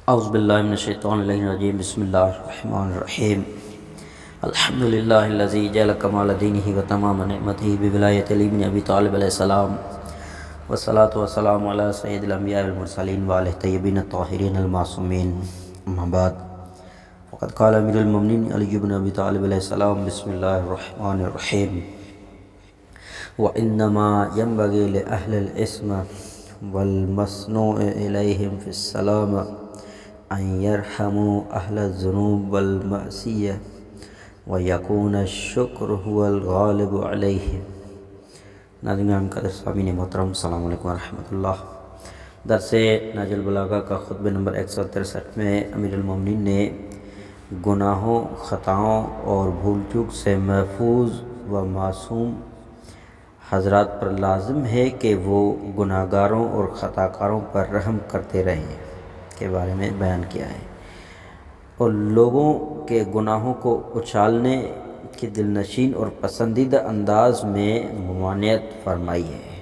اعوذ باللہ من الشیطان الرجیم بسم اللہ الرحمن الرحیم الحمد للہ الذی جعل کمال دینہ و تمام نعمتہ بولایۃ علی بن ابی طالب علیہ السلام والصلاة والسلام علی سید الانبیاء والمرسلین وآلہ الطیبین الطاہرین المعصومین اما بعد فقد قال امیر المؤمنین علی بن ابی طالب علیہ السلام بسم اللہ الرحمن الرحیم وَإِنَّمَا يَنبَغِي لِأَهْلِ الْإِسْمِ وَالْمَسْنُوعِ إِلَيْهِمْ فِي السَّلَامِ أَن يَرْحَمُوا أَهْلَ الذُّنُوبِ وَالْمَعْصِيَةِ وَيَكُونَ الشُّكْرُ هُوَ الْغَالِبُ عَلَيْهِ۔ ناظرین قدر سامعین محترم، السلام علیکم ورحمۃ اللہ۔ درس نہج البلاغہ کا خطبہ نمبر 163 میں امیر المومنین نے گناہوں، خطاؤں اور بھول چوک سے محفوظ و معصوم حضرات پر لازم ہے کہ وہ گناہ گاروں اور خطا کاروں پر رحم کرتے رہیں کے بارے میں بیان کیا ہے، اور لوگوں کے گناہوں کو اچھالنے کی دلنشین اور پسندیدہ انداز میں ممانعت فرمائی ہے۔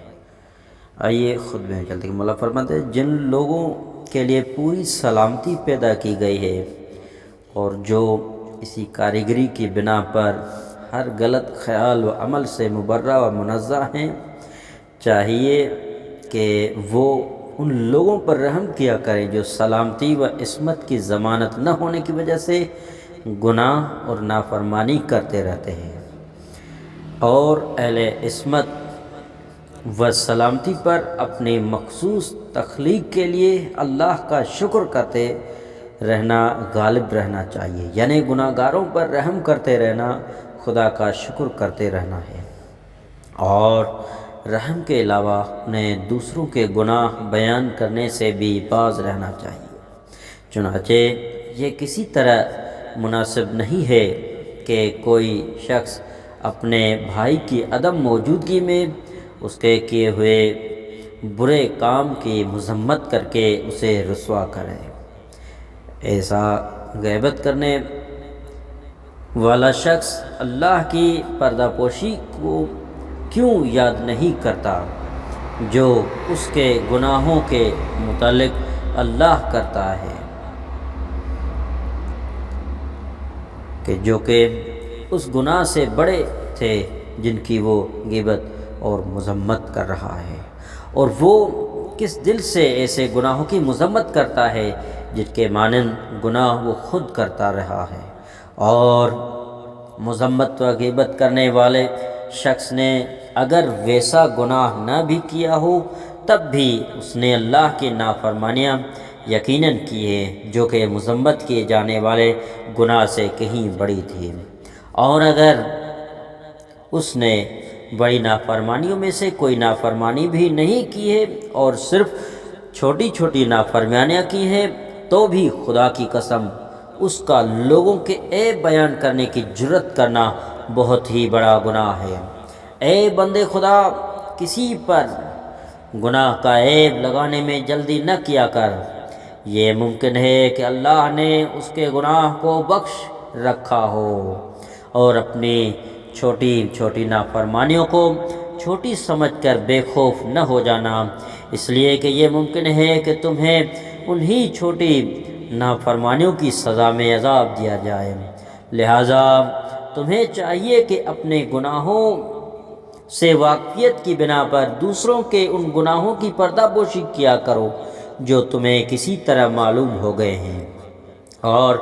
آئیے خطبے میں چلتے ہیں۔ مولا فرماتے ہیں جن لوگوں کے لیے پوری سلامتی پیدا کی گئی ہے اور جو اسی کاریگری کی بنا پر ہر غلط خیال و عمل سے مبرہ و منزہ ہیں، چاہیے کہ وہ ان لوگوں پر رحم کیا کریں جو سلامتی و عصمت کی ضمانت نہ ہونے کی وجہ سے گناہ اور نافرمانی کرتے رہتے ہیں، اور اہل عصمت و سلامتی پر اپنی مخصوص تخلیق کے لیے اللہ کا شکر کرتے رہنا غالب رہنا چاہیے، یعنی گناہ گاروں پر رحم کرتے رہنا خدا کا شکر کرتے رہنا ہے، اور رحم کے علاوہ انہیں دوسروں کے گناہ بیان کرنے سے بھی باز رہنا چاہیے۔ چنانچہ یہ کسی طرح مناسب نہیں ہے کہ کوئی شخص اپنے بھائی کی عدم موجودگی میں اس کے کیے ہوئے برے کام کی مذمت کر کے اسے رسوا کرے۔ ایسا غیبت کرنے والا شخص اللہ کی پردہ پوشی کو کیوں یاد نہیں کرتا جو اس کے گناہوں کے متعلق اللہ کرتا ہے، کہ اس گناہ سے بڑے تھے جن کی وہ غیبت اور مذمت کر رہا ہے، اور وہ کس دل سے ایسے گناہوں کی مذمت کرتا ہے جن کے مانند گناہ وہ خود کرتا رہا ہے، اور مذمت و غیبت کرنے والے شخص نے اگر ویسا گناہ نہ بھی کیا ہو تب بھی اس نے اللہ کی نافرمانیاں یقیناً کی ہے جو کہ مذمت کیے جانے والے گناہ سے کہیں بڑی تھی، اور اگر اس نے بڑی نافرمانیوں میں سے کوئی نافرمانی بھی نہیں کی ہے اور صرف چھوٹی چھوٹی نافرمانیاں کی ہیں تو بھی خدا کی قسم اس کا لوگوں کے عیب بیان کرنے کی جرت کرنا بہت ہی بڑا گناہ ہے۔ اے بندے خدا، کسی پر گناہ کا عیب لگانے میں جلدی نہ کیا کر، یہ ممکن ہے کہ اللہ نے اس کے گناہ کو بخش رکھا ہو، اور اپنی چھوٹی چھوٹی نافرمانیوں کو چھوٹی سمجھ کر بے خوف نہ ہو جانا، اس لیے کہ یہ ممکن ہے کہ تمہیں انہی چھوٹی نافرمانیوں کی سزا میں عذاب دیا جائے، لہٰذا تمہیں چاہیے کہ اپنے گناہوں سے واقفیت کی بنا پر دوسروں کے ان گناہوں کی پردہ پوشی کیا کرو جو تمہیں کسی طرح معلوم ہو گئے ہیں، اور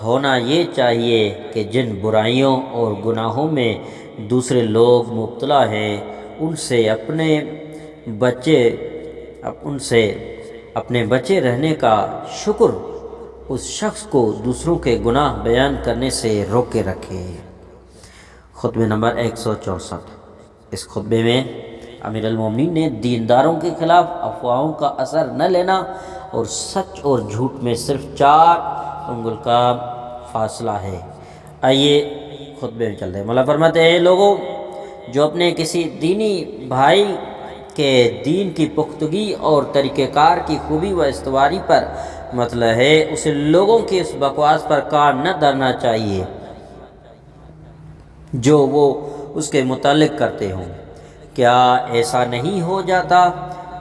ہونا یہ چاہیے کہ جن برائیوں اور گناہوں میں دوسرے لوگ مبتلا ہیں ان سے اپنے بچے رہنے کا شکر اس شخص کو دوسروں کے گناہ بیان کرنے سے روکے رکھے۔ خطبہ نمبر 164۔ اس خطبے میں امیر المومنین نے دینداروں کے خلاف افواہوں کا اثر نہ لینا اور سچ اور جھوٹ میں صرف 4 انگل کا فاصلہ ہے۔ آئیے خطبے میں چلتے ہیں۔ مولا فرماتے ہیں لوگوں، جو اپنے کسی دینی بھائی کے دین کی پختگی اور طریقہ کار کی خوبی و استواری پر مطلع ہے، اسے لوگوں کی اس بکواس پر کان نہ دھرنا چاہیے جو وہ اس کے متعلق کرتے ہوں۔ کیا ایسا نہیں ہو جاتا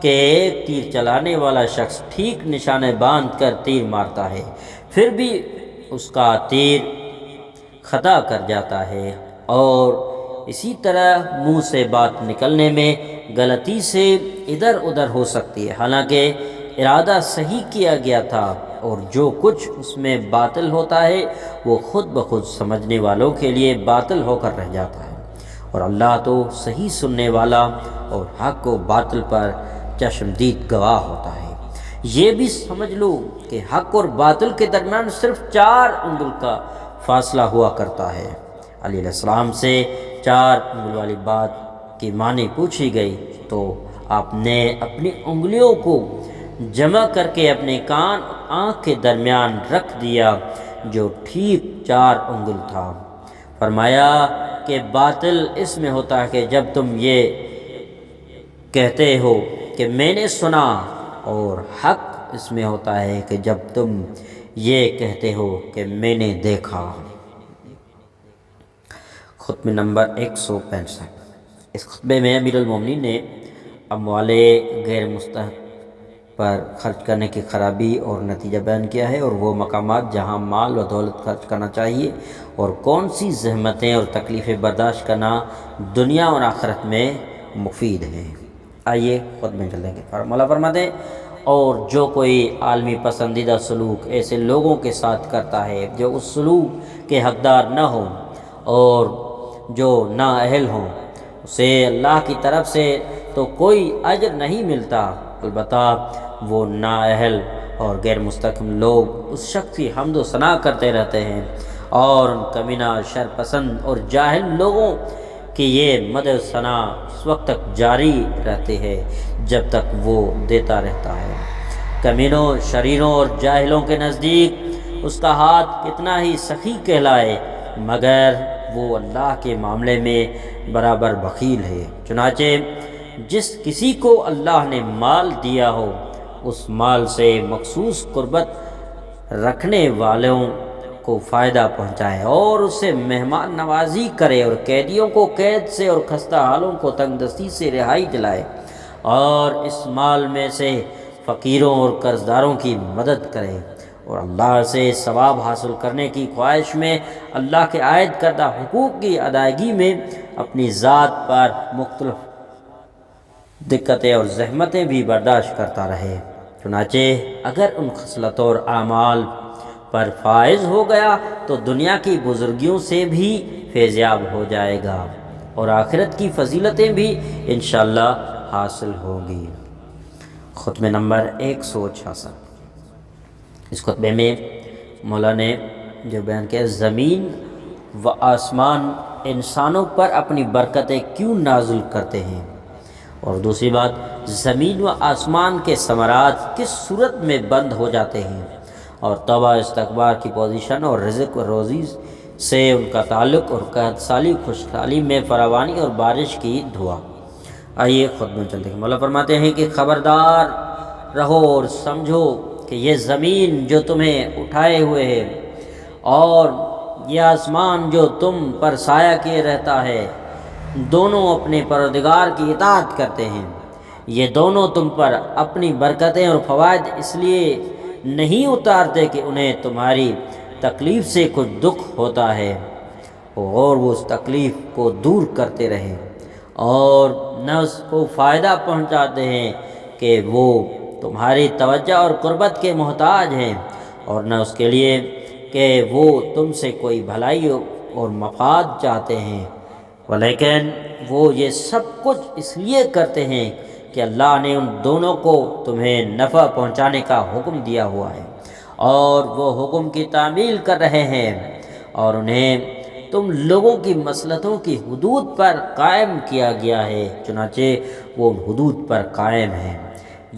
کہ ایک تیر چلانے والا شخص ٹھیک نشانے باندھ کر تیر مارتا ہے، پھر بھی اس کا تیر خطا کر جاتا ہے، اور اسی طرح منہ سے بات نکلنے میں غلطی سے ادھر ادھر ہو سکتی ہے، حالانکہ ارادہ صحیح کیا گیا تھا، اور جو کچھ اس میں باطل ہوتا ہے وہ خود بخود سمجھنے والوں کے لیے باطل ہو کر رہ جاتا ہے، اور اللہ تو صحیح سننے والا اور حق و باطل پر چشمدید گواہ ہوتا ہے۔ یہ بھی سمجھ لو کہ حق اور باطل کے درمیان صرف 4 انگل کا فاصلہ ہوا کرتا ہے۔ علی علیہ السلام سے 4 انگل والی بات کی معنی پوچھی گئی تو آپ نے اپنی انگلیوں کو جمع کر کے اپنے کان اور آنکھ کے درمیان رکھ دیا جو ٹھیک 4 انگل تھا۔ فرمایا کہ باطل اس میں ہوتا ہے کہ جب تم یہ کہتے ہو کہ میں نے سنا، اور حق اس میں ہوتا ہے کہ جب تم یہ کہتے ہو کہ میں نے دیکھا۔ خطبہ نمبر 165۔ اس خطبے میں امیر المومنین نے اموال غیر مستحق پر خرچ کرنے کی خرابی اور نتیجہ بیان کیا ہے، اور وہ مقامات جہاں مال و دولت خرچ کرنا چاہیے، اور کون سی زحمتیں اور تکلیفیں برداشت کرنا دنیا اور آخرت میں مفید ہیں۔ آئیے خود میں چلیں گے۔ مولا فرماتے ہیں، اور جو کوئی عالمی پسندیدہ سلوک ایسے لوگوں کے ساتھ کرتا ہے جو اس سلوک کے حقدار نہ ہوں اور جو نااہل ہوں، اسے اللہ کی طرف سے تو کوئی اجر نہیں ملتا، البتہ وہ نااہل اور غیر مستحکم لوگ اس شخص کی حمد و ثنا کرتے رہتے ہیں، اور ان کمینہ شر پسند اور جاہل لوگوں کہ یہ مدح و ثنا اس وقت تک جاری رہتے ہیں جب تک وہ دیتا رہتا ہے۔ کمینوں، شریروں اور جاہلوں کے نزدیک اس کا ہاتھ کتنا ہی سخی کہلائے، مگر وہ اللہ کے معاملے میں برابر بخیل ہے۔ چنانچہ جس کسی کو اللہ نے مال دیا ہو، اس مال سے مخصوص قربت رکھنے والوں کو فائدہ پہنچائے، اور اس سے مہمان نوازی کرے، اور قیدیوں کو قید سے اور خستہ حالوں کو تنگ دستی سے رہائی دلائے، اور اس مال میں سے فقیروں اور قرض داروں کی مدد کرے، اور اللہ سے ثواب حاصل کرنے کی خواہش میں اللہ کے عائد کردہ حقوق کی ادائیگی میں اپنی ذات پر مختلف دقتیں اور زحمتیں بھی برداشت کرتا رہے۔ چنانچہ اگر ان خصلتوں اور اعمال پر فائز ہو گیا تو دنیا کی بزرگیوں سے بھی فیضیاب ہو جائے گا، اور آخرت کی فضیلتیں بھی انشاءاللہ حاصل ہوگی۔ خطبہ نمبر 166۔ اس خطبے میں مولا نے جو بیان کیا، زمین و آسمان انسانوں پر اپنی برکتیں کیوں نازل کرتے ہیں، اور دوسری بات، زمین و آسمان کے ثمرات کس صورت میں بند ہو جاتے ہیں، اور توبہ استغفار کی پوزیشن اور رزق و روزی سے ان کا تعلق، اور قحط سالی خوشحالی میں فراوانی اور بارش کی دعا۔ آئیے خود میں چلتے ہیں۔ مولا فرماتے ہیں کہ خبردار رہو اور سمجھو کہ یہ زمین جو تمہیں اٹھائے ہوئے ہے، اور یہ آسمان جو تم پر سایہ کیے رہتا ہے، دونوں اپنے پروردگار کی اطاعت کرتے ہیں۔ یہ دونوں تم پر اپنی برکتیں اور فوائد اس لیے نہیں اتارتے کہ انہیں تمہاری تکلیف سے کچھ دکھ ہوتا ہے اور وہ اس تکلیف کو دور کرتے رہیں، اور نہ اس کو فائدہ پہنچاتے ہیں کہ وہ تمہاری توجہ اور قربت کے محتاج ہیں، اور نہ اس کے لیے کہ وہ تم سے کوئی بھلائی اور مفاد چاہتے ہیں، ولیکن وہ یہ سب کچھ اس لیے کرتے ہیں کہ اللہ نے ان دونوں کو تمہیں نفع پہنچانے کا حکم دیا ہوا ہے، اور وہ حکم کی تعمیل کر رہے ہیں، اور انہیں تم لوگوں کی مصلحتوں کی حدود پر قائم کیا گیا ہے، چنانچہ وہ ان حدود پر قائم ہیں۔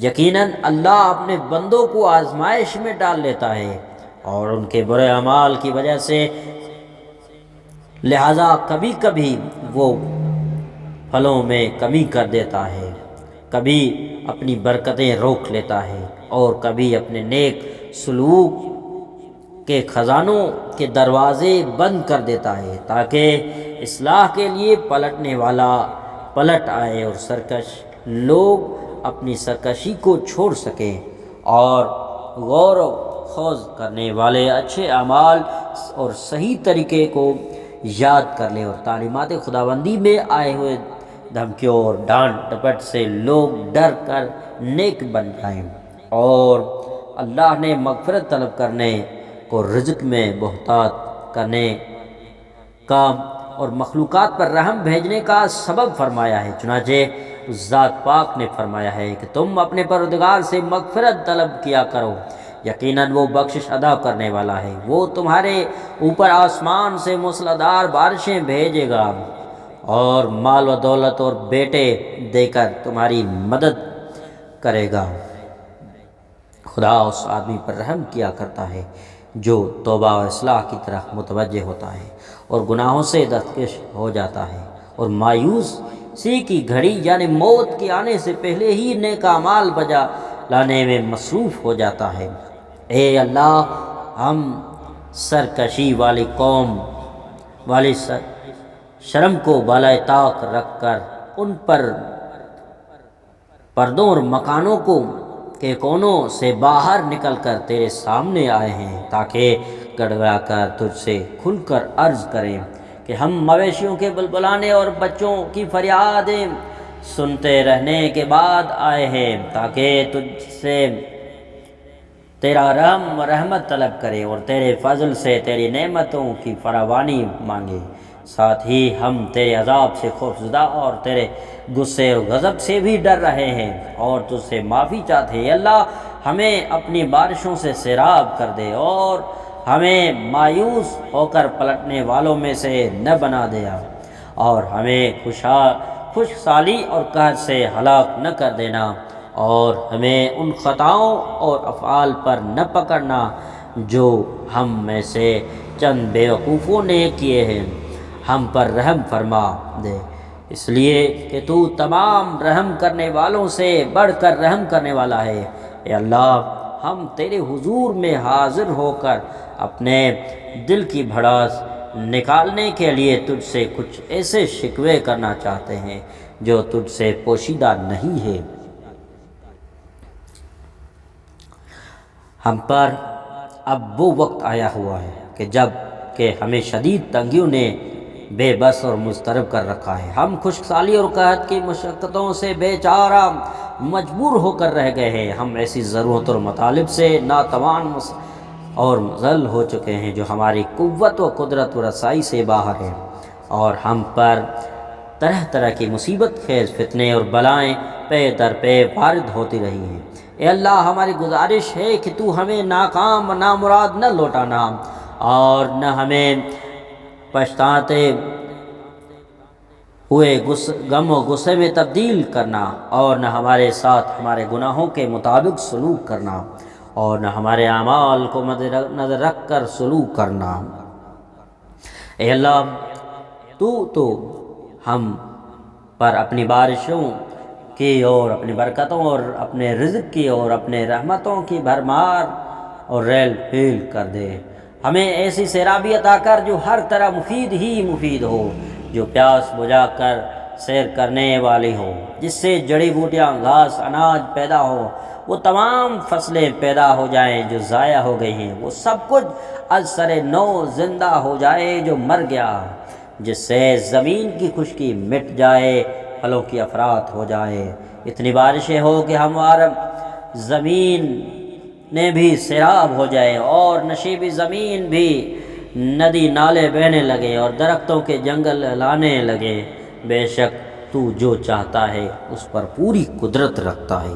یقیناً اللہ اپنے بندوں کو آزمائش میں ڈال لیتا ہے، اور ان کے برے اعمال کی وجہ سے لہذا کبھی کبھی وہ پھلوں میں کمی کر دیتا ہے، کبھی اپنی برکتیں روک لیتا ہے، اور کبھی اپنے نیک سلوک کے خزانوں کے دروازے بند کر دیتا ہے، تاکہ اصلاح کے لیے پلٹنے والا پلٹ آئے اور سرکش لوگ اپنی سرکشی کو چھوڑ سکیں اور غور و خوض کرنے والے اچھے اعمال اور صحیح طریقے کو یاد کر لیں، اور تعلیمات خداوندی میں آئے ہوئے دھمکیوں اور ڈانٹ ڈپٹ سے لوگ ڈر کر نیک بن جائیں، اور اللہ نے مغفرت طلب کرنے کو رزق میں بہتات کرنے کا اور مخلوقات پر رحم بھیجنے کا سبب فرمایا ہے۔ چنانچہ اس ذات پاک نے فرمایا ہے کہ تم اپنے پروردگار سے مغفرت طلب کیا کرو، یقیناً وہ بخشش ادا کرنے والا ہے، وہ تمہارے اوپر آسمان سے موسلادھار بارشیں بھیجے گا اور مال و دولت اور بیٹے دے کر تمہاری مدد کرے گا۔ خدا اس آدمی پر رحم کیا کرتا ہے جو توبہ و اصلاح کی طرف متوجہ ہوتا ہے اور گناہوں سے دستکش ہو جاتا ہے، اور مایوسی کی گھڑی یعنی موت کے آنے سے پہلے ہی نیک اعمال بجا لانے میں مصروف ہو جاتا ہے۔ اے اللہ، ہم سرکشی والی قوم والی شرم کو بالائے طاق رکھ کر ان پر پردوں اور مکانوں کے کونوں سے باہر نکل کر تیرے سامنے آئے ہیں تاکہ گڑگڑا کر تجھ سے کھل کر عرض کریں کہ ہم مویشیوں کے بلبلانے اور بچوں کی فریادیں سنتے رہنے کے بعد آئے ہیں تاکہ تجھ سے تیرا رحم و رحمت طلب کرے اور تیرے فضل سے تیری نعمتوں کی فراوانی مانگے۔ ساتھ ہی ہم تیرے عذاب سے خوفزدہ اور تیرے غصے اور غضب سے بھی ڈر رہے ہیں اور تجھ سے معافی چاہتے ہیں۔ اللہ، ہمیں اپنی بارشوں سے سیراب کر دے اور ہمیں مایوس ہو کر پلٹنے والوں میں سے نہ بنا دیا، اور ہمیں خشک سالی اور قحط سے ہلاک نہ کر دینا، اور ہمیں ان خطاؤں اور افعال پر نہ پکڑنا جو ہم میں سے چند بیوقوفوں نے کیے ہیں۔ ہم پر رحم فرما دے، اس لیے کہ تو تمام رحم کرنے والوں سے بڑھ کر رحم کرنے والا ہے۔ اے اللہ، ہم تیرے حضور میں حاضر ہو کر اپنے دل کی بھڑاس نکالنے کے لیے تجھ سے کچھ ایسے شکوے کرنا چاہتے ہیں جو تجھ سے پوشیدہ نہیں ہے۔ ہم پر اب وہ وقت آیا ہوا ہے کہ جب کہ ہمیں شدید تنگیوں نے بے بس اور مضطرب کر رکھا ہے، ہم خشک سالی اور قحط کی مشقتوں سے بے چارہ مجبور ہو کر رہ گئے ہیں، ہم ایسی ضرورت اور مطالب سے ناتوان اور ذل ہو چکے ہیں جو ہماری قوت و قدرت و رسائی سے باہر ہے، اور ہم پر طرح طرح کی مصیبت خیز فتنے اور بلائیں پے در پے وارد ہوتی رہی ہیں۔ اے اللہ، ہماری گزارش ہے کہ تو ہمیں ناکام و نامراد نہ لوٹانا اور نہ ہمیں پچھتاتے ہوئے غم و غصے میں تبدیل کرنا، اور نہ ہمارے ساتھ ہمارے گناہوں کے مطابق سلوک کرنا، اور نہ ہمارے اعمال کو مد نظر رکھ کر سلوک کرنا۔ اے اللہ، تو ہم پر اپنی بارشوں کی اور اپنی برکتوں اور اپنے رزق کی اور اپنے رحمتوں کی بھرمار اور ریل پھیل کر دے۔ ہمیں ایسی سیرابی عطا کر جو ہر طرح مفید ہی مفید ہو، جو پیاس بجھا کر سیر کرنے والی ہو، جس سے جڑی بوٹیاں، گھاس، اناج پیدا ہو، وہ تمام فصلیں پیدا ہو جائیں جو ضائع ہو گئی ہیں، وہ سب کچھ از سر نو زندہ ہو جائے جو مر گیا، جس سے زمین کی خشکی مٹ جائے، پھلوں کی افراط ہو جائے، اتنی بارشیں ہو کہ ہمارا زمین نے بھی سیراب ہو جائے اور نشیبی زمین بھی ندی نالے بہنے لگے اور درختوں کے جنگل لانے لگے۔ بے شک تو جو چاہتا ہے اس پر پوری قدرت رکھتا ہے۔